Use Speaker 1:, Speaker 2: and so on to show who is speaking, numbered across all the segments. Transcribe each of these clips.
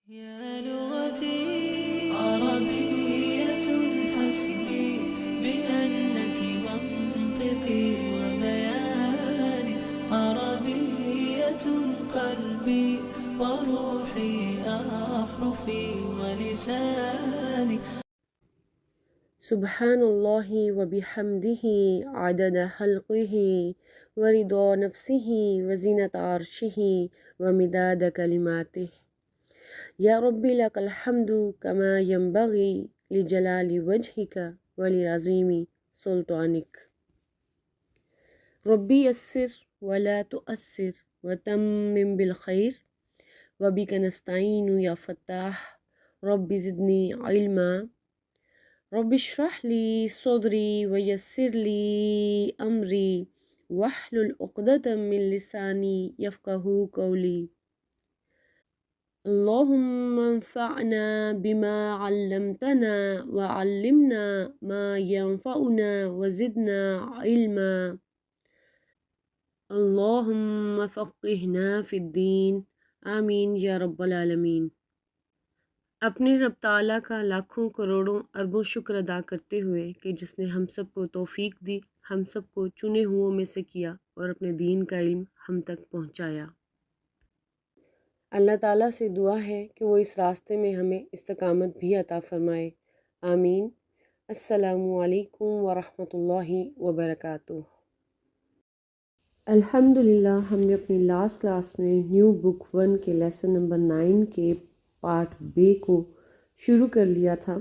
Speaker 1: يا لغتي عربية حسبي بأنك منطقي وبياني عربية قلبي وروحي أحرفي ولساني.
Speaker 2: سبحان اللہ وبحمدہ عدد خلقہ ورضا نفسہ وزینت عرشہ ومداد کلماتہ یا ربی لک الحمد کما ینبغی لجلال وجہک ولعظیم سلطانک ربی یسر ولا تؤثر وتمم بالخیر وبک نستعین یا فتاح رب زدنی علما رب اشرح لی صدری ویسر لی امری واحلل عقدۃ من لسانی یفقہوا قولی اللہم انفعنا بما علمتنا وعلمنا ما ينفعنا وزدنا علما اللہم فقہنا فی الدین آمین یا رب العالمین۔ اپنے رب تعالیٰ کا لاکھوں کروڑوں اربوں شکر ادا کرتے ہوئے کہ جس نے ہم سب کو توفیق دی، ہم سب کو چنے ہوئوں میں سے کیا اور اپنے دین کا علم ہم تک پہنچایا۔ اللہ تعالیٰ سے دعا ہے کہ وہ اس راستے میں ہمیں استقامت بھی عطا فرمائے، آمین۔ السلام علیکم ورحمۃ اللہ وبرکاتہ۔ الحمدللہ ہم نے اپنی لاسٹ کلاس میں نیو بک 1 کے لیسن نمبر 9 کے پارٹ بے کو شروع کر لیا تھا،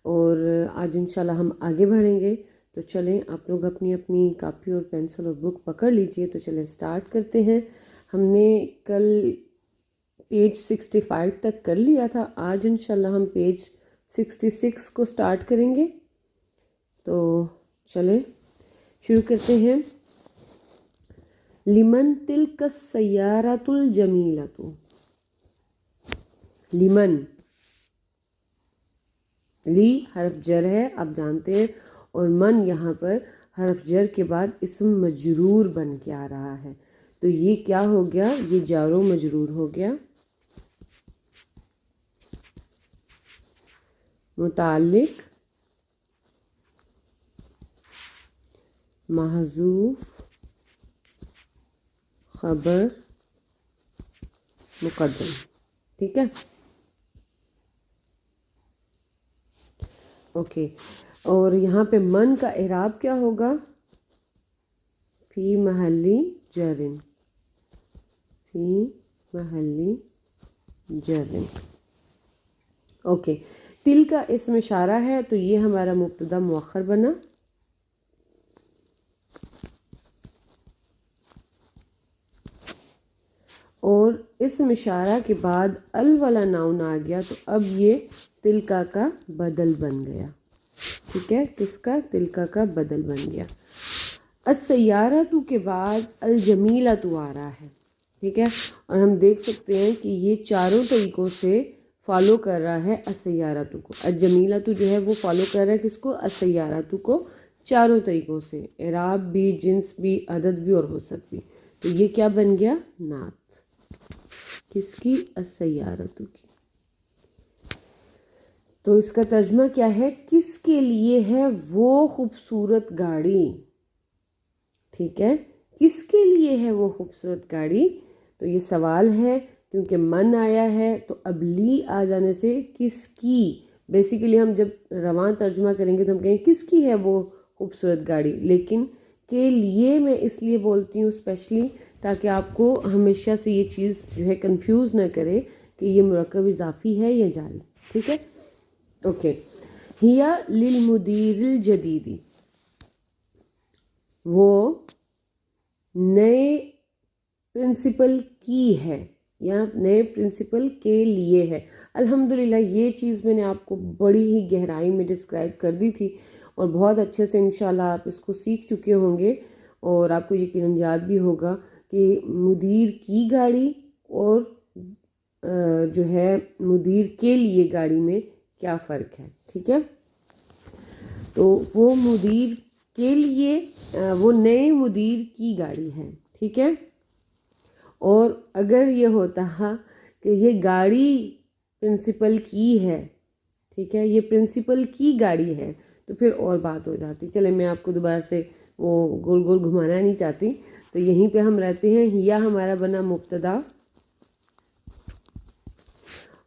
Speaker 2: اور آج انشاءاللہ ہم آگے بڑھیں گے۔ تو چلیں آپ لوگ اپنی اپنی کاپی اور پینسل اور بک پکڑ لیجئے، تو چلیں سٹارٹ کرتے ہیں۔ ہم نے کل پیج 65 تک کر لیا تھا، آج انشاءاللہ ہم پیج 66 کو سٹارٹ کریں گے۔ تو چلیں شروع کرتے ہیں۔ لمن تلک السیارۃ الجمیلۃ، لمن، لی حرف جر ہے آپ جانتے ہیں، اور من یہاں پر حرف جر کے بعد اسم مجرور بن کے آ رہا ہے، تو یہ کیا ہو گیا؟ یہ جار و مجرور ہو گیا، متعلق محذوف خبر مقدم، ٹھیک ہے، اوکے۔ اور یہاں پہ من کا اعراب کیا ہوگا؟ فی محلی جرن، فی محلی جرن، اوکے۔ تل کا اسم اشارہ ہے، تو یہ ہمارا مبتدا مؤخر بنا، اور اسم اشارہ کے بعد ال والا ناؤن آ گیا، تو اب یہ تلکا کا بدل بن گیا، ٹھیک ہے، کس کا؟ تلکا کا بدل بن گیا۔ السیارۃ کے بعد الجمیلۃ آ رہا ہے، ٹھیک ہے، اور ہم دیکھ سکتے ہیں کہ یہ چاروں طریقوں سے فالو کر رہا ہے السیارۃ کو۔ الجمیلۃ جو ہے وہ فالو کر رہا ہے کس کو؟ السیارۃ کو، چاروں طریقوں سے، اعراب بھی، جنس بھی، عدد بھی اور وسط بھی۔ تو یہ کیا بن گیا؟ نعت، کس کی؟ السیارۃ کی۔ تو اس کا ترجمہ کیا ہے؟ کس کے لیے ہے وہ خوبصورت گاڑی، ٹھیک ہے، کس کے لیے ہے وہ خوبصورت گاڑی؟ تو یہ سوال ہے، کیونکہ من آیا ہے تو اب لی آ جانے سے کس کی، بیسیکلی ہم جب رواں ترجمہ کریں گے تو ہم کہیں کس کی ہے وہ خوبصورت گاڑی، لیکن کے لیے میں اس لیے بولتی ہوں اسپیشلی تاکہ آپ کو ہمیشہ سے یہ چیز جو ہے کنفیوز نہ کرے کہ یہ مرکب اضافی ہے یا جاری، ٹھیک ہے، اوکے۔ ہیا للمدیر الجدید، وہ نئے پرنسپل کی ہے یا نئے پرنسپل کے لیے ہے۔ الحمدللہ یہ چیز میں نے آپ کو بڑی ہی گہرائی میں ڈسکرائب کر دی تھی، اور بہت اچھے سے انشاءاللہ آپ اس کو سیکھ چکے ہوں گے، اور آپ کو یقیناً یاد بھی ہوگا کہ مدیر کی گاڑی اور جو ہے مدیر کے لیے گاڑی میں کیا فرق ہے، ٹھیک ہے۔ تو وہ مدیر کے لیے، وہ نئے مدیر کی گاڑی ہے، ٹھیک ہے۔ اور اگر یہ ہوتا کہ یہ گاڑی پرنسپل کی ہے، ٹھیک ہے، یہ پرنسپل کی گاڑی ہے، تو پھر اور بات ہو جاتی. چلے میں آپ کو دوبارہ سے وہ گول گول گھمانا نہیں چاہتی، تو یہیں پہ ہم رہتے ہیں. ہیا ہمارا بنا مبتدا،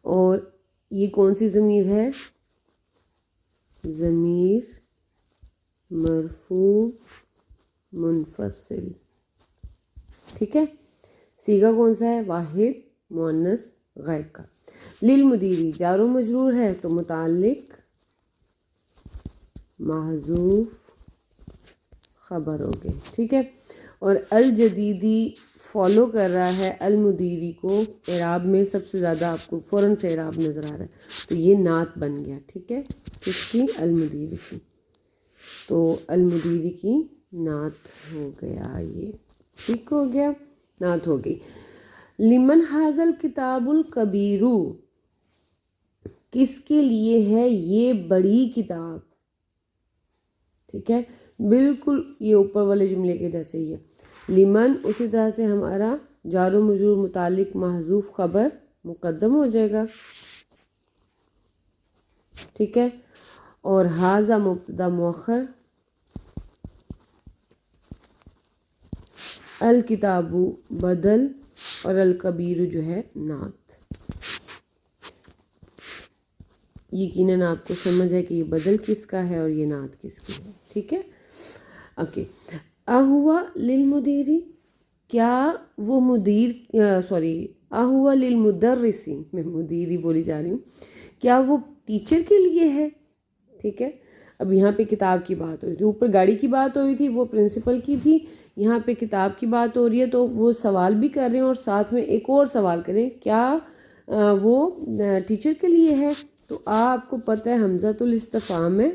Speaker 2: اور یہ کون سی ضمیر ہے؟ ضمیر مرفوع منفصل، ٹھیک ہے. صیغہ کون سا ہے؟ واحد مؤنث غائب کا. للمدیری جار و مجرور ہے تو متعلق محذوف خبر ہو گئے، ٹھیک ہے. اور الجدیدی فالو کر رہا ہے المدیری کو، اعراب میں سب سے زیادہ آپ کو فوراً سے اعراب نظر آ رہا ہے، تو یہ نعت بن گیا، ٹھیک ہے. کس کی؟ المدیری کی. تو المدیری کی نعت ہو گیا، یہ ٹھیک ہو گیا، نعت ہو گئی. لمن حاضل کتاب الکبیر، کس کے لیے ہے یہ بڑی کتاب، ٹھیک ہے. بالکل یہ اوپر والے جملے کے جیسے ہی ہے. لمن اسی طرح سے ہمارا جار و مجرور متعلق محذوف خبر مقدم ہو جائے گا، ٹھیک ہے. اور حاضہ مبتدا مؤخر، الکتاب بدل، اور الکبیر جو ہے نعت. یقیناً آپ کو سمجھ ہے کہ یہ بدل کس کا ہے اور یہ نعت کس کی ہے، ٹھیک ہے. اوکے. اہوا للمدیری، کیا وہ مدیر اہوا للمدرسی، میں مدیری بولی جا رہی ہوں، کیا وہ ٹیچر کے لیے ہے، ٹھیک ہے. اب یہاں پہ کتاب کی بات ہوئی تھی، اوپر گاڑی کی بات ہوئی تھی، وہ پرنسپل کی تھی. یہاں پہ کتاب کی بات ہو رہی ہے، تو وہ سوال بھی کر رہے ہیں اور ساتھ میں ایک اور سوال کریں، کیا وہ ٹیچر کے لیے ہے. تو آپ کو پتہ ہے حمزۃ الاستفہام ہے،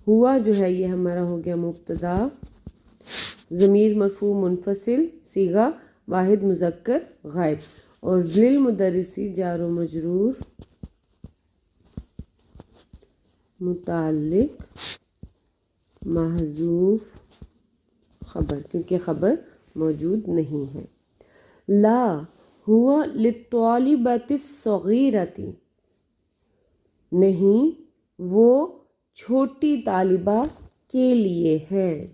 Speaker 2: ہوا جو ہے یہ ہمارا ہو گیا مبتدا، ضمیر مرفوع منفصل، صیغہ واحد مذکر غائب. اور للمدرسی جار و مجرور متعلق محذوف خبر، کیونکہ خبر موجود نہیں ہے. لا ہوا للطالبۃ الصغیرۃ، نہیں وہ چھوٹی طالبہ کے لیے ہے،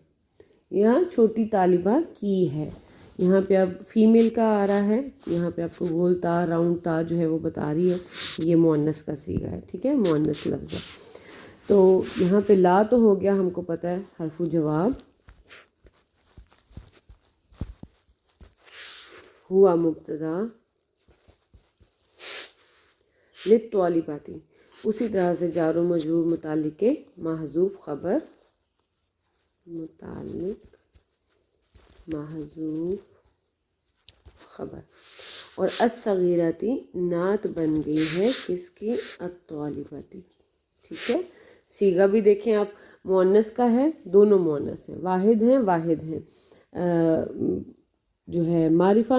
Speaker 2: یا چھوٹی طالبہ کی ہے. یہاں پہ اب فیمیل کا آ رہا ہے، یہاں پہ آپ کو گول تا راؤنڈ تا جو ہے وہ بتا رہی ہے، یہ مؤنث کا صیغہ ہے، ٹھیک ہے، مؤنث لفظ ہے. تو یہاں پہ لا تو ہو گیا، ہم کو پتہ ہے حرف جواب، ہوا مبتدا، للطالبات اسی طرح سے جار و مجرور متعلق محذوف خبر، متعلق محذوف خبر. اور الصغیرتی نعت بن گئی ہے کس کی؟ الطالباتی کی، ٹھیک ہے. صیغہ بھی دیکھیں آپ، مؤنث کا ہے، دونوں مؤنث ہیں، واحد ہیں، جو ہے معرفہ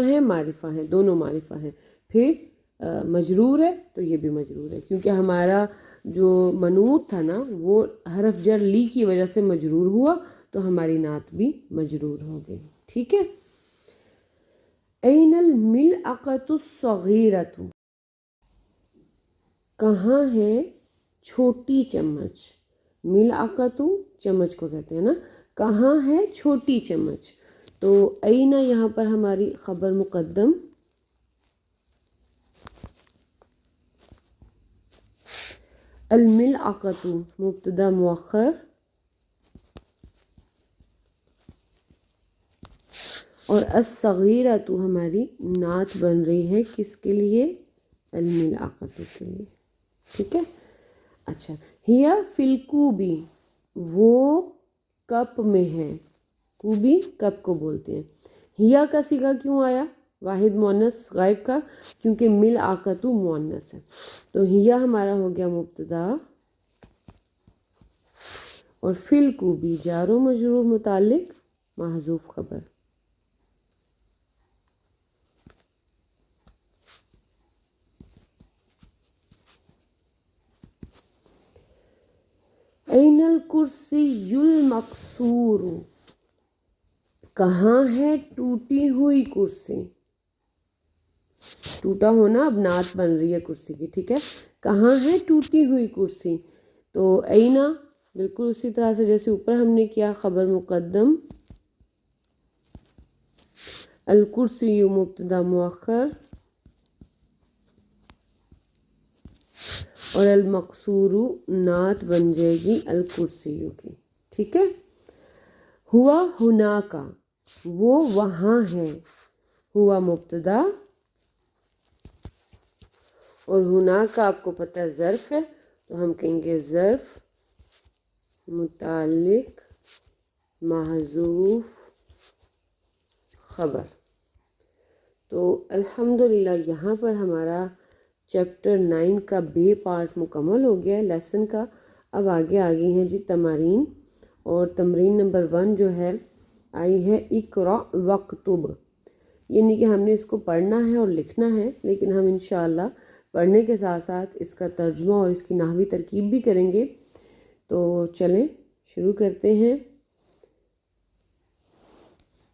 Speaker 2: ہیں، دونوں معرفہ ہیں. پھر مجرور ہے تو یہ بھی مجرور ہے، کیونکہ ہمارا جو منوط تھا نا وہ حرف جر لی کی وجہ سے مجرور ہوا، تو ہماری نعت بھی مجرور ہو گئی، ٹھیک ہے. این الملعقۃ الصغیرۃ، کہاں ہے چھوٹی چمچ. ملعقۃ چمچ کو کہتے ہیں نا، کہاں ہے چھوٹی چمچ. تو اینا یہاں پر ہماری خبر مقدم، الملعقۃ مبتدا مؤخر، اور الصغیرۃ ہماری نعت بن رہی ہے کس کے لیے؟ الملعقۃ کے لیے، ٹھیک ہے. اچھا. ہیا فی الکوبی، وہ کپ میں ہے، کوبی کپ کو بولتے ہیں. ہیا کا صیغہ کیوں آیا واحد مؤنث غائب کا؟ کیونکہ ملعقۃ مؤنث ہے. تو ہیا ہمارا ہو گیا مبتدا، اور فی الکوبی جار و مجرور متعلق محذوف خبر. این الکرسی المکسور، کہاں ہے ٹوٹی ہوئی کرسی؟ ٹوٹا ہونا اب نعت بن رہی ہے کرسی کی، ٹھیک ہے. کہاں ہے ٹوٹی ہوئی کرسی؟ تو اینا بالکل اسی طرح سے جیسے اوپر ہم نے کیا، خبر مقدم، الکرسی مبتدا مؤخر، اور المقصور نعت بن جائے گی الکرسی کی، ٹھیک ہے. ہوا ہنا کا، وہ وہاں ہے، ہوا مبتدا اور ہنا کا آپ کو پتہ ہے ظرف ہے، تو ہم کہیں گے ظرف متعلق محذوف خبر. تو الحمدللہ یہاں پر ہمارا چیپٹر 9 کا بے پارٹ مکمل ہو گیا ہے لیسن کا. اب آگے آگئی ہیں جی تمارین، اور تمرین نمبر 1 جو ہے آئی ہے اقرا وکتب، یعنی کہ ہم نے اس کو پڑھنا ہے اور لکھنا ہے، لیکن ہم انشاءاللہ پڑھنے کے ساتھ ساتھ اس کا ترجمہ اور اس کی نحوی ترکیب بھی کریں گے. تو چلیں شروع کرتے ہیں.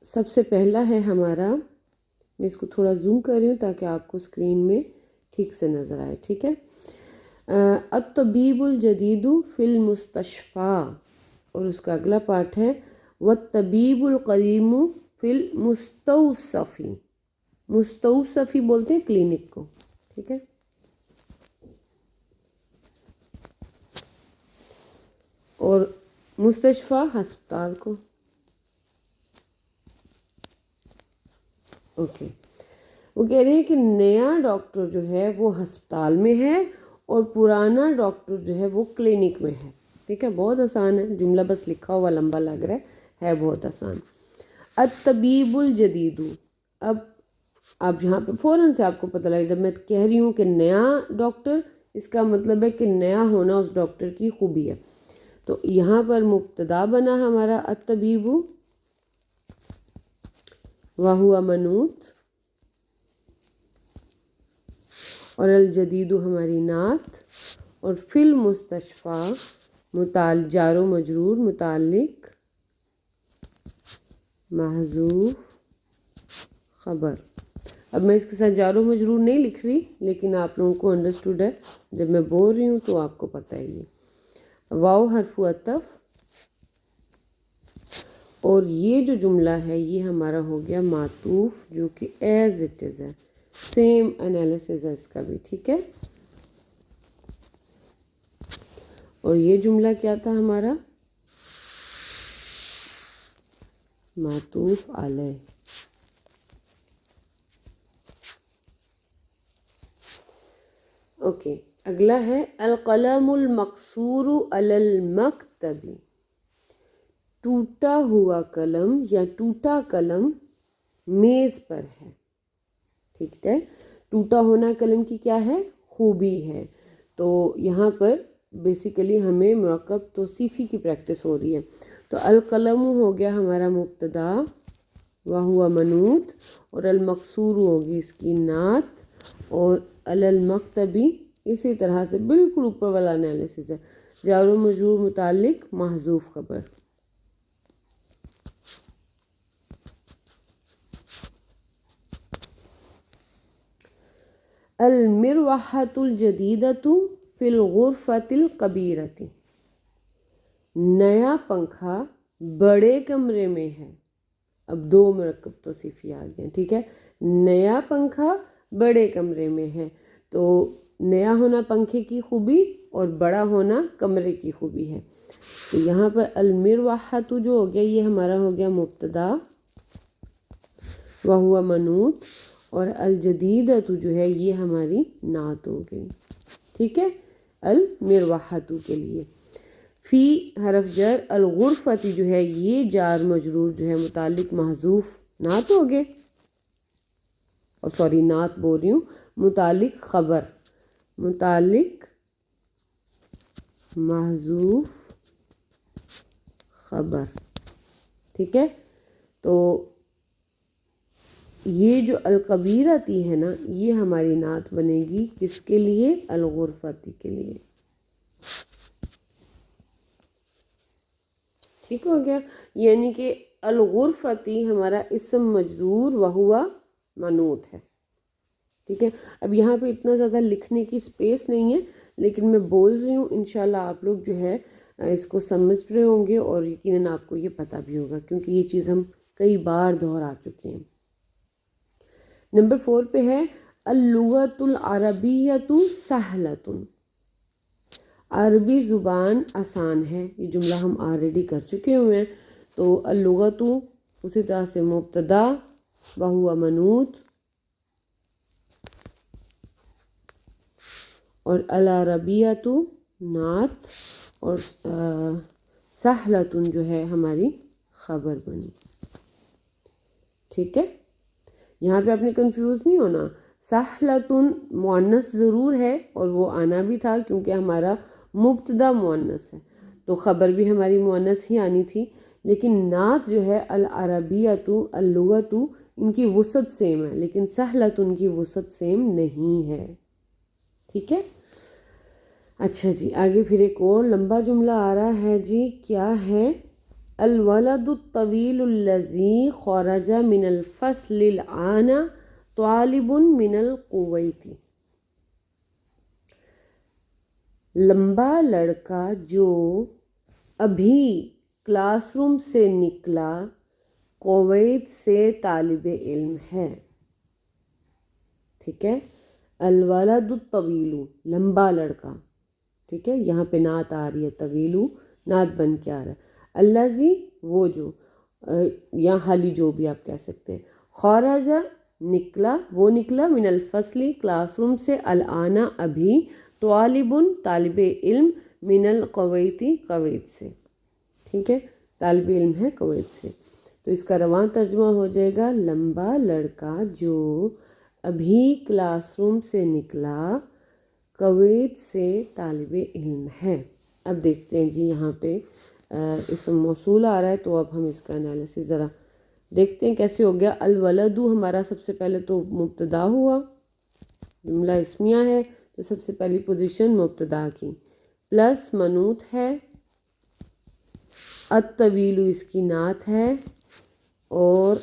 Speaker 2: سب سے پہلا ہے ہمارا، میں اس کو تھوڑا زوم کر رہی ہوں تاکہ آپ کو اسکرین میں ٹھیک سے نظر آئے، ٹھیک ہے. الطبیب الجدید فی المستشفیٰ، اور اس کا اگلا پارٹ ہے والطبیب القدیم فی المستوصفی. مستوصفی بولتے ہیں کلینک کو، ٹھیک ہے. اور مستشفیٰ ہسپتال کو. اوکے، وہ کہہ رہے ہیں کہ نیا ڈاکٹر جو ہے وہ ہسپتال میں ہے اور پرانا ڈاکٹر جو ہے وہ کلینک میں ہے، ٹھیک ہے. بہت آسان ہے جملہ، بس لکھا ہوا لمبا لگ رہا ہے بہت آسان. الطبیب الجدید، اب یہاں پہ فوراً سے آپ کو پتہ لگے جب میں کہہ رہی ہوں کہ نیا ڈاکٹر، اس کا مطلب ہے کہ نیا ہونا اس ڈاکٹر کی خوبی ہے. تو یہاں پر مبتدا بنا ہمارا الطبیب وہو منوط، اور الجدید ہماری نعت، اور فی المستشفیٰ جار و مجرور متعلق محذوف خبر. اب میں اس کے ساتھ جار و مجرور نہیں لکھ رہی، لیکن آپ لوگوں کو انڈرسٹوڈ ہے، جب میں بول رہی ہوں تو آپ کو پتہ ہے. یہ واو حرف عطف، اور یہ جو جملہ ہے یہ ہمارا ہو گیا معطوف، جو کہ ایز اٹ از ہے، سیم انالیسز ہے اس کا بھی، ٹھیک ہے. اور یہ جملہ کیا تھا ہمارا؟ معطوف علیہ. اوکے، اگلا ہے القلم المکسور علی المکتب. ٹوٹا ہوا قلم یا ٹوٹا قلم میز پر ہے، ٹھیک ہے. ٹوٹا ہونا قلم کی کیا ہے؟ خوبی ہے. تو یہاں پر بیسیکلی ہمیں مرکب توصیفی کی پریکٹس ہو رہی ہے. تو القلم ہو گیا ہمارا مبتدا وہو منوط، اور المکسور ہوگی اس کی نعت، اور علی المکتبی اسی طرح سے بالکل اوپر والا انالیسس ہے، جار و مجرور متعلق محذوف خبر. المروحۃ الجدیدۃ فی الغرفۃ الکبیرۃ. نیا پنکھا بڑے کمرے میں ہے. اب 2 مرکب توصیفی آ گئے، ٹھیک ہے. نیا پنکھا بڑے کمرے میں ہے، تو نیا ہونا پنکھے کی خوبی اور بڑا ہونا کمرے کی خوبی ہے. تو یہاں پر المروحۃ جو ہو گیا یہ ہمارا ہو گیا مبتدا وہو منوط، اور الجدیدۃ جو ہے یہ ہماری نعت ہو گئی، ٹھیک ہے. المروحۃ کے لیے فی حرف جر، الغرفۃ جو ہے یہ جار مجرور جو ہے متعلق محذوف نعت ہو گئے، اور سوری نعت بول رہی ہوں، متعلق خبر، متعلق محذوف خبر، ٹھیک ہے. تو یہ جو الکبیرتی ہے نا یہ ہماری نعت بنے گی کس کے لیے؟ الغرفتی کے لیے، ٹھیک ہو گیا. یعنی کہ الغرفتی ہمارا اسم مجرور وہوا منوط ہے. ٹھیک ہے. اب یہاں پہ اتنا زیادہ لکھنے کی سپیس نہیں ہے، لیکن میں بول رہی ہوں، انشاءاللہ آپ لوگ جو ہے اس کو سمجھ رہے ہوں گے اور یقیناً آپ کو یہ پتہ بھی ہوگا، کیونکہ یہ چیز ہم کئی بار دہرا چکے ہیں. نمبر 4 پہ ہے اللغۃ العربیۃ سہلۃ. عربی زبان آسان ہے. یہ جملہ ہم آلریڈی کر چکے ہوئے ہیں. تو اللغۃ اسی طرح سے مبتدا وہو منوط، اور العربیۃ نعت، اور سہلۃ جو ہے ہماری خبر بنی. ٹھیک ہے. یہاں پہ آپ نے کنفیوز نہیں ہونا. سہلۃ مؤنث ضرور ہے اور وہ آنا بھی تھا کیونکہ ہمارا مبتدا مؤنث ہے، تو خبر بھی ہماری مؤنث ہی آنی تھی. لیکن نعت جو ہے العربیۃ اللغۃ ان کی وسعت سیم ہے، لیکن سہلۃ ان کی وسعت سیم نہیں ہے. ٹھیک ہے. اچھا جی، آگے پھر ایک اور لمبا جملہ آ رہا ہے جی. کیا ہے؟ الولد الطویل الذی خرج من الفصل الآن طالب من الکویت. لمبا لڑکا جو ابھی کلاس روم سے نکلا کویت سے طالب علم ہے. ٹھیک ہے. الولد الطویل لمبا لڑکا. ٹھیک ہے. یہاں پہ نعت آ رہی ہے، طویلو نعت بن کے آ رہا ہے. الذی وہ جو، یا حالی جو بھی آپ کہہ سکتے ہیں. خرج نکلا، وہ نکلا، من الفصل کلاس روم سے، الآن ابھی، طالب طالب علم، من الکویتی کویت سے. ٹھیک ہے. طالب علم ہے کویت سے. تو اس کا رواں ترجمہ ہو جائے گا لمبا لڑکا جو ابھی کلاس روم سے نکلا کویت سے طالب علم ہے. اب دیکھتے ہیں جی، یہاں پہ اسم موصول آ رہا ہے، تو اب ہم اس کا انالیسس ذرا دیکھتے ہیں کیسے ہو گیا. الولد ہمارا سب سے پہلے تو مبتدا ہوا، جملہ اسمیہ ہے تو سب سے پہلی پوزیشن مبتدا کی، پلس منوط ہے، الطویل اس کی نعت ہے، اور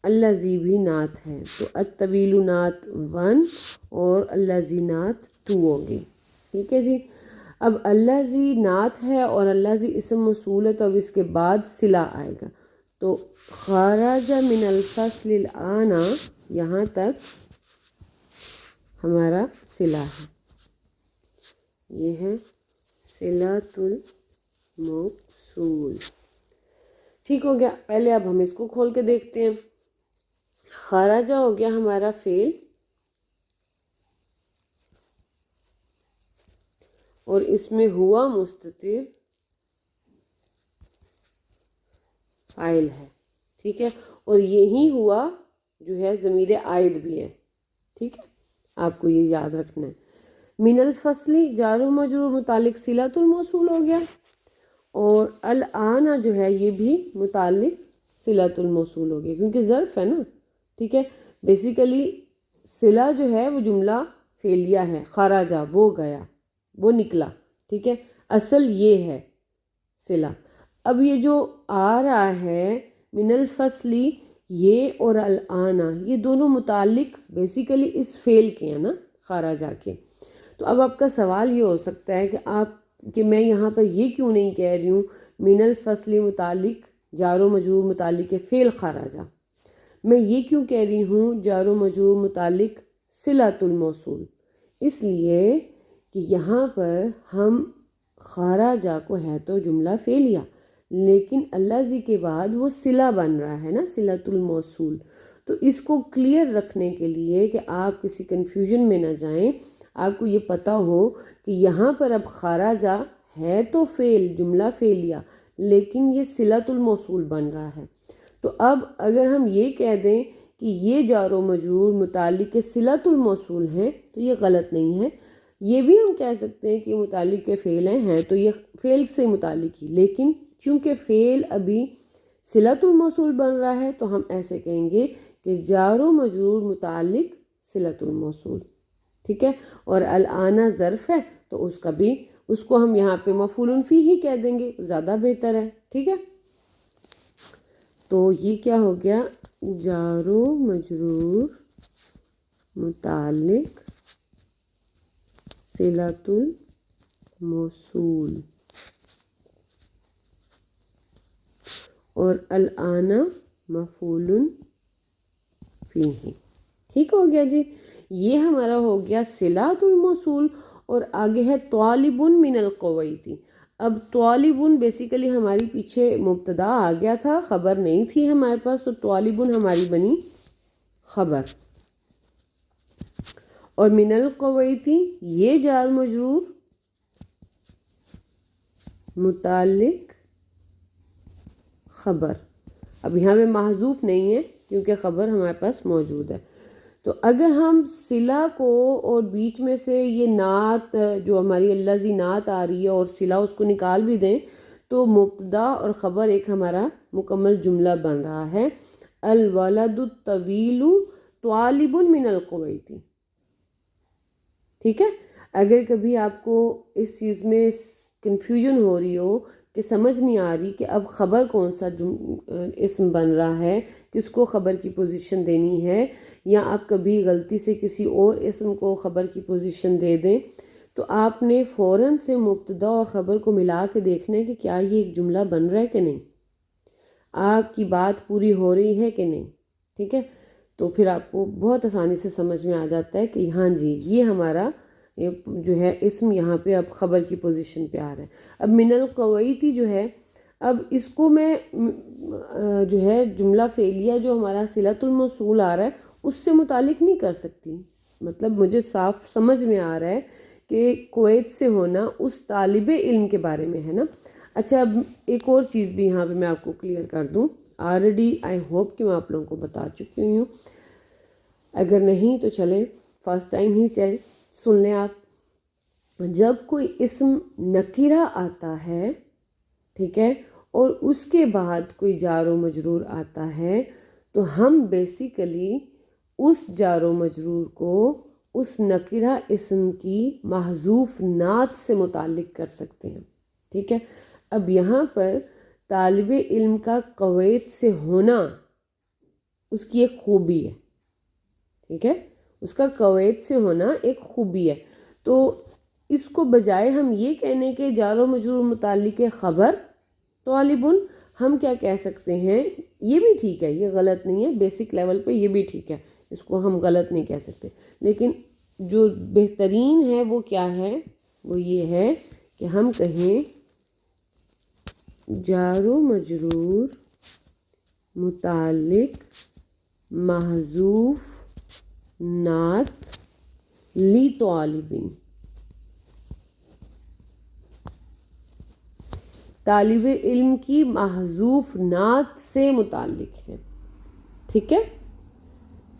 Speaker 2: الذی بھی نعت ہے. تو الطویل نعت 1 اور الذی نعت 2 ہوگی. ٹھیک ہے جی. اب الذی نعت ہے اور الذی اسم موصول ہے، تو اب اس کے بعد صلہ آئے گا. تو خرج من الفصل الآن، یہاں تک ہمارا صلہ ہے. یہ ہے صلۃ الموصول. ٹھیک ہو گیا. پہلے اب ہم اس کو کھول کے دیکھتے ہیں. خرجہ ہو گیا ہمارا فعل، اور اس میں ہوا مستتر فاعل ہے. ٹھیک ہے. اور یہی ہوا جو ہے ضمیر عائد بھی ہے. ٹھیک ہے، آپ کو یہ یاد رکھنا ہے. من الفصلی جار و مجرور متعلق صلۃ الموصول ہو گیا، اور الآن جو ہے یہ بھی متعلق صلۃ الموصول ہو گیا کیونکہ ظرف ہے نا. ٹھیک ہے. بیسیکلی صلہ جو ہے وہ جملہ فعلیہ ہے. خرجہ وہ گیا، وہ نکلا. ٹھیک ہے. اصل یہ ہے صلہ. اب یہ جو آ رہا ہے من الفصلی، یہ اور الآن یہ دونوں متعلق بیسیکلی اس فعل کے ہیں نا، خرجہ کے. تو اب آپ کا سوال یہ ہو سکتا ہے کہ میں یہاں پر یہ کیوں نہیں کہہ رہی ہوں من الفصلی متعلق جار و مجرور متعلق فعل خرجہ، میں یہ کیوں کہہ رہی ہوں جار و مجرور متعلق صلۃ الموصول؟ اس لیے کہ یہاں پر ہم خرجہ کو ہے تو جملہ فعلیہ، لیکن الذی کے بعد وہ صلہ بن رہا ہے نا، صلۃ الموصول. تو اس کو کلیئر رکھنے کے لیے کہ آپ کسی کنفیوژن میں نہ جائیں، آپ کو یہ پتہ ہو کہ یہاں پر اب خرجہ ہے تو فعل، جملہ فعلیہ، لیکن یہ صلۃ الموصول بن رہا ہے. تو اب اگر ہم یہ کہہ دیں کہ یہ جار و مجرور متعلق صلۃ الموصول ہیں تو یہ غلط نہیں ہے. یہ بھی ہم کہہ سکتے ہیں کہ متعلق کے فعل ہیں تو یہ فعل سے متعلق ہی، لیکن چونکہ فعل ابھی صلۃ الموصول بن رہا ہے تو ہم ایسے کہیں گے کہ جار و مجرور متعلق صلۃ الموصول. ٹھیک ہے. اور الآن ظرف ہے تو اس کو ہم یہاں پہ مفعول فیہ ہی کہہ دیں گے، زیادہ بہتر ہے. ٹھیک ہے. تو یہ کیا ہو گیا؟ جار و مجرور متعلق صلۃ الموصول، اور الآن مفعول فیہ. ٹھیک ہو گیا جی. یہ ہمارا ہو گیا صلۃ الموصول. اور آگے ہے طالب من القویت. اب طالب بیسیکلی ہماری پیچھے مبتدا آ گیا تھا، خبر نہیں تھی ہمارے پاس، تو طالب ہماری بنی خبر. اور من القویت یہ جار مجرور متعلق خبر. اب یہاں پہ محذوف نہیں ہے کیونکہ خبر ہمارے پاس موجود ہے. تو اگر ہم صلہ کو اور بیچ میں سے یہ نعت جو ہماری الذی نعت آ رہی ہے اور صلہ اس کو نکال بھی دیں تو مبتدا اور خبر ایک ہمارا مکمل جملہ بن رہا ہے. الولد الطویل طالب من القویت. ٹھیک ہے. اگر کبھی آپ کو اس چیز میں کنفیوژن ہو رہی ہو کہ سمجھ نہیں آ رہی کہ اب خبر کون سا اسم بن رہا ہے، کس کو خبر کی پوزیشن دینی ہے، یا آپ کبھی غلطی سے کسی اور اسم کو خبر کی پوزیشن دے دیں، تو آپ نے فوراً سے مبتدا اور خبر کو ملا کے دیکھنا ہے کہ کیا یہ ایک جملہ بن رہا ہے کہ نہیں، آپ کی بات پوری ہو رہی ہے کہ نہیں. ٹھیک ہے. تو پھر آپ کو بہت آسانی سے سمجھ میں آ جاتا ہے کہ ہاں جی یہ ہمارا جو ہے اسم یہاں پہ اب خبر کی پوزیشن پہ آ رہا ہے. اب من القویت جو ہے، اب اس کو میں جو ہے جملہ فعلیہ جو ہمارا صلۃ الموصول آ رہا ہے اس سے متعلق نہیں کر سکتی. مطلب مجھے صاف سمجھ میں آ رہا ہے کہ کویت سے ہونا اس طالب علم کے بارے میں ہے نا. اچھا، اب ایک اور چیز بھی یہاں پہ میں آپ کو کلیئر کر دوں. آلریڈی آئی ہوپ کہ میں آپ لوگوں کو بتا چکی ہوں، اگر نہیں تو چلے فرسٹ ٹائم ہی چاہے سن لیں آپ. جب کوئی اسم نکرہ آتا ہے، ٹھیک ہے، اور اس کے بعد کوئی جار و مجرور آتا ہے تو ہم بیسیکلی اس جار و مجرور کو اس نکرہ اسم کی محذوف نعت سے متعلق کر سکتے ہیں. ٹھیک ہے. اب یہاں پر طالب علم کا قویت سے ہونا اس کی ایک خوبی ہے. ٹھیک ہے. اس کا قویت سے ہونا ایک خوبی ہے. تو اس کو بجائے ہم یہ کہنے کے جار و مجرور متعلق خبر طالب، ہم کیا کہہ سکتے ہیں، یہ بھی ٹھیک ہے، یہ غلط نہیں ہے، بیسک لیول پہ یہ بھی ٹھیک ہے، اس کو ہم غلط نہیں کہہ سکتے. لیکن جو بہترین ہے وہ کیا ہے، وہ یہ ہے کہ ہم کہیں جار و مجرور متعلق محذوف نعت لی طالبین. طالب علم کی محذوف نعت سے متعلق ہے. ٹھیک ہے.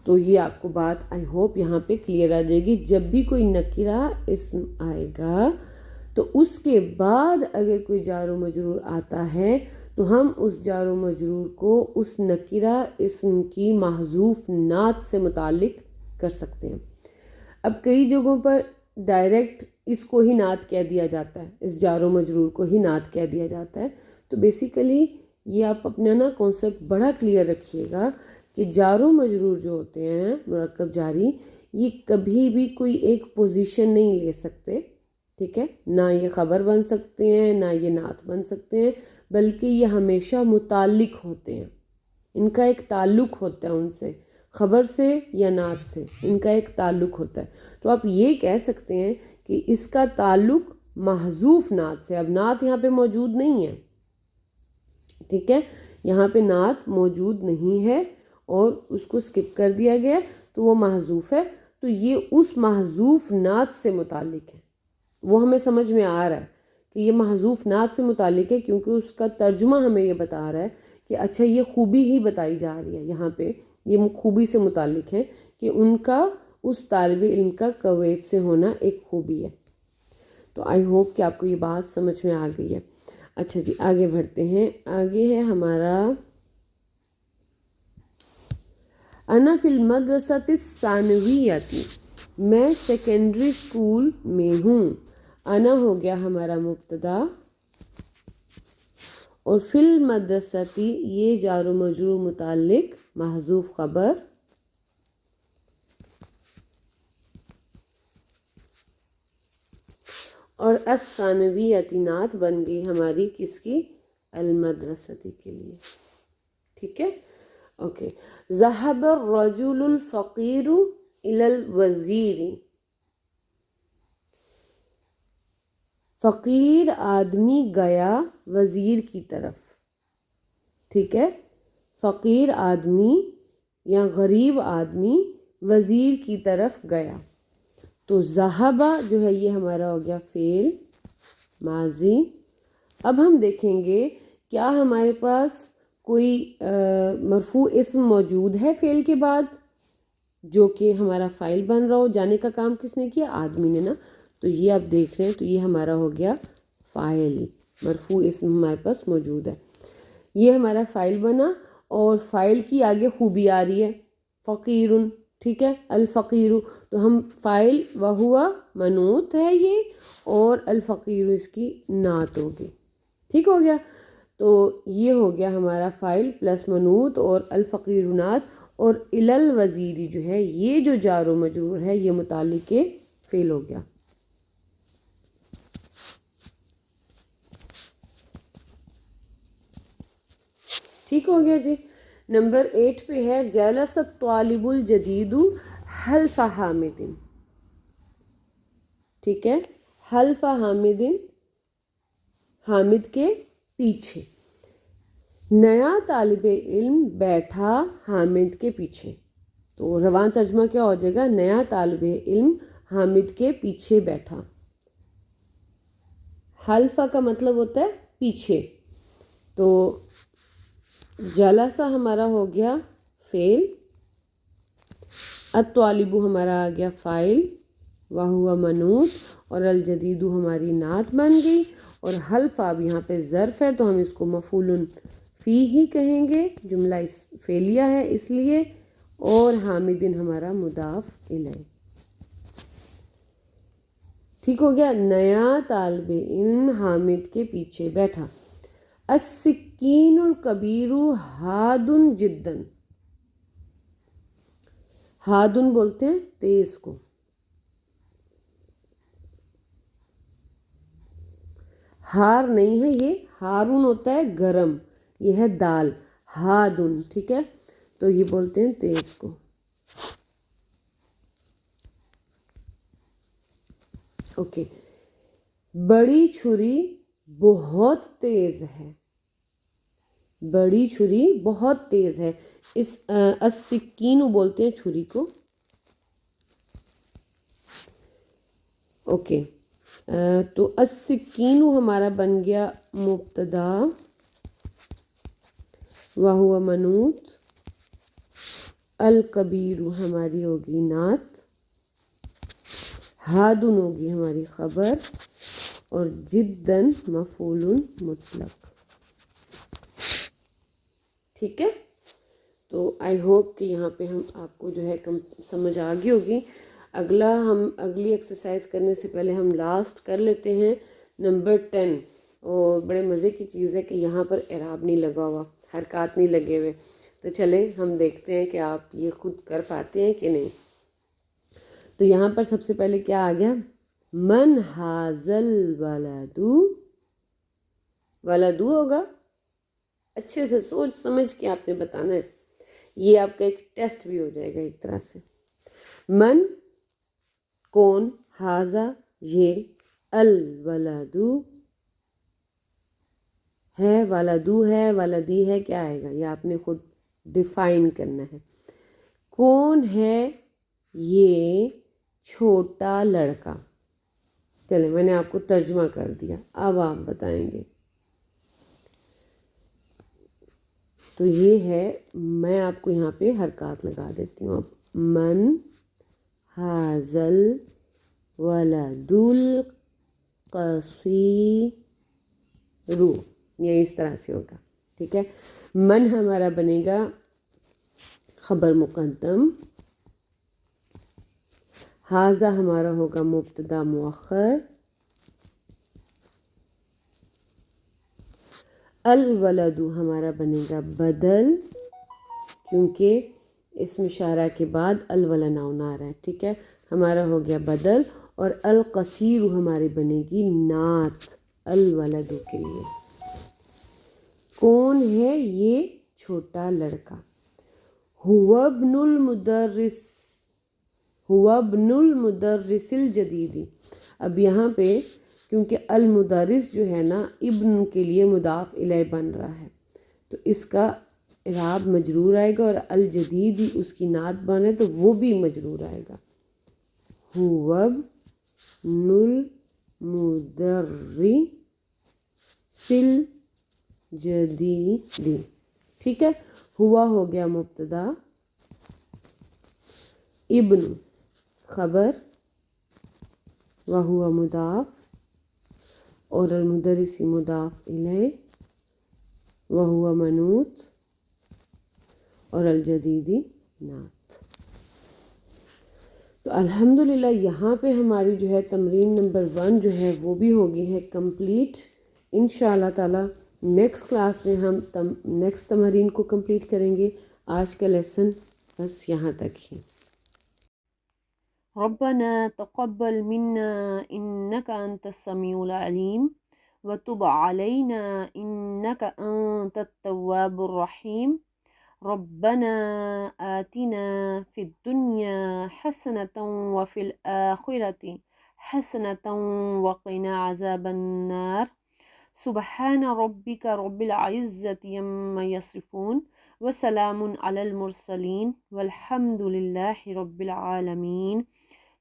Speaker 2: تو یہ آپ کو بات آئی ہوپ یہاں پہ کلیئر آ جائے گی. جب بھی کوئی نکرہ اسم آئے گا تو اس کے بعد اگر کوئی جار و مجرور آتا ہے تو ہم اس جار و مجرور کو اس نکرہ اسم کی محذوف نعت سے متعلق کر سکتے ہیں. اب کئی جگہوں پر ڈائریکٹ اس کو ہی نعت کہہ دیا جاتا ہے، اس جار و مجرور کو ہی نعت کہہ دیا جاتا ہے. تو بیسیکلی یہ آپ اپنا نا کانسیپٹ بڑا کلیئر رکھیے گا کہ جار و مجرور جو ہوتے ہیں مرکب جاری، یہ کبھی بھی کوئی ایک پوزیشن نہیں لے سکتے. ٹھیک ہے. نہ یہ خبر بن سکتے ہیں، نہ یہ نعت بن سکتے ہیں، بلکہ یہ ہمیشہ متعلق ہوتے ہیں. ان کا ایک تعلق ہوتا ہے ان سے، خبر سے یا نعت سے ان کا ایک تعلق ہوتا ہے. تو آپ یہ کہہ سکتے ہیں کہ اس کا تعلق محذوف نعت سے. اب نعت یہاں پہ موجود نہیں ہے. ٹھیک ہے. یہاں پہ نعت موجود نہیں ہے اور اس کو سکپ کر دیا گیا تو وہ محذوف ہے. تو یہ اس محذوف نعت سے متعلق ہے. وہ ہمیں سمجھ میں آ رہا ہے کہ یہ محذوف نعت سے متعلق ہے کیونکہ اس کا ترجمہ ہمیں یہ بتا رہا ہے کہ اچھا یہ خوبی ہی بتائی جا رہی ہے یہاں پہ، یہ خوبی سے متعلق ہے کہ ان کا اس طالب علم کا قویت سے ہونا ایک خوبی ہے. تو آئی ہوپ کہ آپ کو یہ بات سمجھ میں آ گئی ہے. اچھا جی آگے بڑھتے ہیں. آگے ہے ہمارا انا فی المدرسۃ الثانویۃ، میں سیکنڈری اسکول میں ہوں. انا ہو گیا ہمارا مبتدا اور فی المدرستی یہ جار و مجرور متعلق محذوف خبر اور الثانویتی نعت بن گئی ہماری کس کی؟ المدرستی کے لیے. ٹھیک ہے اوکے. ذهب الرجل الفقیر الی الوزیر. فقیر آدمی گیا وزیر کی طرف. ٹھیک ہے فقیر آدمی یا غریب آدمی وزیر کی طرف گیا. تو ذہبہ جو ہے یہ ہمارا ہو گیا فعل ماضی. اب ہم دیکھیں گے کیا ہمارے پاس کوئی مرفوع اسم موجود ہے فعل کے بعد جو کہ ہمارا فاعل بن رہا ہو. جانے کا کام کس نے کیا؟ آدمی نے نا. تو یہ آپ دیکھ رہے ہیں تو یہ ہمارا ہو گیا فاعل. مرفوع اسم ہمارے پاس موجود ہے. یہ ہمارا فاعل بنا اور فاعل کی آگے خوبی آ رہی ہے فقیرن. ٹھیک ہے الفقیر. تو ہم فاعل وہوا منوط ہے یہ اور الفقیر اس کی نعت ہوگی. ٹھیک ہو گیا. تو یہ ہو گیا ہمارا فاعل پلس منوط اور الفقیر نعت. اور الی الوزیری جو ہے یہ جو جار و مجرور ہے یہ متعلق فعل ہو گیا. ٹھیک ہو گیا جی. نمبر 8 پہ ہے جلس الطالب الجدید حلف حامد. ٹھیک ہے حلف حامد حامد کے پیچھے. نیا طالب علم بیٹھا حامد کے پیچھے. تو رواں ترجمہ کیا ہو جائے گا؟ نیا طالب علم حامد کے پیچھے بیٹھا. حلفہ کا مطلب ہوتا ہے پیچھے. تو جلسہ ہمارا ہو گیا فعل. الطالب ہمارا آ گیا فاعل وہو منوط اور الجدید ہماری نعت بن گئی. اور حلف اب یہاں پہ ظرف ہے تو ہم اس کو مفعول فی ہی کہیں گے. جملہ فعلیہ ہے اس لیے. اور حامدن ہمارا مضاف الیہ. ٹھیک ہو گیا. نیا طالب علم حامد کے پیچھے بیٹھا. السکین الکبیر حاد جدا. حادن بولتے ہیں تیز کو. ہار نہیں ہے یہ ہارون ہوتا ہے گرم. یہ ہے دال ہادن. ٹھیک ہے تو یہ بولتے ہیں تیز کو. اوکے. بڑی چھری بہت تیز ہے. بڑی چھری بہت تیز ہے. اس السکین بولتے ہیں چھری کو. اوکے تو السکین ہمارا بن گیا مبتدا وہو منوط. الکبیر ہماری ہوگی نعت. ہادن ہوگی ہماری خبر اور جدن مفعول مطلق. ٹھیک ہے تو آئی ہوپ کہ یہاں پہ ہم آپ کو جو ہے سمجھ آ گئی ہوگی. اگلی ایکسرسائز کرنے سے پہلے ہم لاسٹ کر لیتے ہیں نمبر 10. اور بڑے مزے کی چیز ہے کہ یہاں پر اعراب نہیں لگا ہوا حرکات نہیں لگے ہوئے. تو چلیں ہم دیکھتے ہیں کہ آپ یہ خود کر پاتے ہیں کہ نہیں. تو یہاں پر سب سے پہلے کیا آ گیا؟ من حاضل ولدو. ولدو ہوگا. اچھے سے سوچ سمجھ کے آپ نے بتانا ہے. یہ آپ کا ایک ٹیسٹ بھی ہو جائے گا ایک طرح سے. من کون، حاضہ یہ، الولدو ہے، ولدو ہے، ولدی ہے، کیا آئے گا یہ آپ نے خود ڈیفائن کرنا ہے. کون ہے یہ چھوٹا لڑکا. چلیں میں نے آپ کو ترجمہ کر دیا اب آپ بتائیں گے. تو یہ ہے میں آپ کو یہاں پہ حرکات لگا دیتی ہوں. اب من حاضل ولد القصیر یہ اس طرح سے ہوگا. ٹھیک ہے من ہمارا بنے گا خبر مقدم. حاضہ ہمارا ہوگا مبتدا مؤخر. الولد ہمارا بنے گا بدل، کیونکہ اس اشارہ کے بعد الولا ناؤن آ رہا ہے، ٹھیک ہے، ہمارا ہو گیا بدل. اور القصیر ہماری بنے گی نعت الولد کے لیے. کون ہے یہ چھوٹا لڑکا؟ هو ابن المدرس، هو ابن المدرس الجدید. اب یہاں پہ کیونکہ المدرس جو ہے نا ابن کے لیے مضاف الیہ بن رہا ہے، تو اس کا اعراب مجرور آئے گا، اور الجدید ہی اس کی نعت بنے تو وہ بھی مجرور آئے گا. هو ابن المدرس الجدید، ٹھیک ہے. ہوا ہو گیا مبتدا، ابن خبر، وہو مضاف، اور المدرس مضاف الیہ، وہو منوط، اور الجدیدی نعت. تو الحمدللہ یہاں پہ ہماری جو ہے تمرین نمبر 1 جو ہے وہ بھی ہوگی ہے کمپلیٹ. انشاءاللہ تعالی نیکسٹ کلاس میں ہم نیکسٹ تمرین کو کمپلیٹ کریں گے. آج کا لیسن بس یہاں تک ہی. ربنا تقبل منا انك انت السميع العليم وتب علينا انك انت التواب الرحيم. ربنا آتنا في الدنيا حسنة وفي الآخرة حسنة وقنا عذاب النار. سبحان ربك رب العزة عما يصفون وسلام على المرسلين والحمد لله رب العالمين.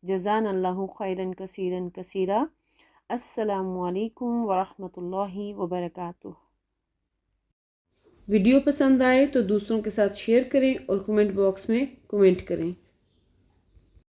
Speaker 2: جزانا اللہ خیرا کثیرا کثیرا. السلام علیکم ورحمۃ اللہ وبرکاتہ. ویڈیو پسند آئے تو دوسروں کے ساتھ شیئر کریں اور کمنٹ باکس میں کمنٹ کریں.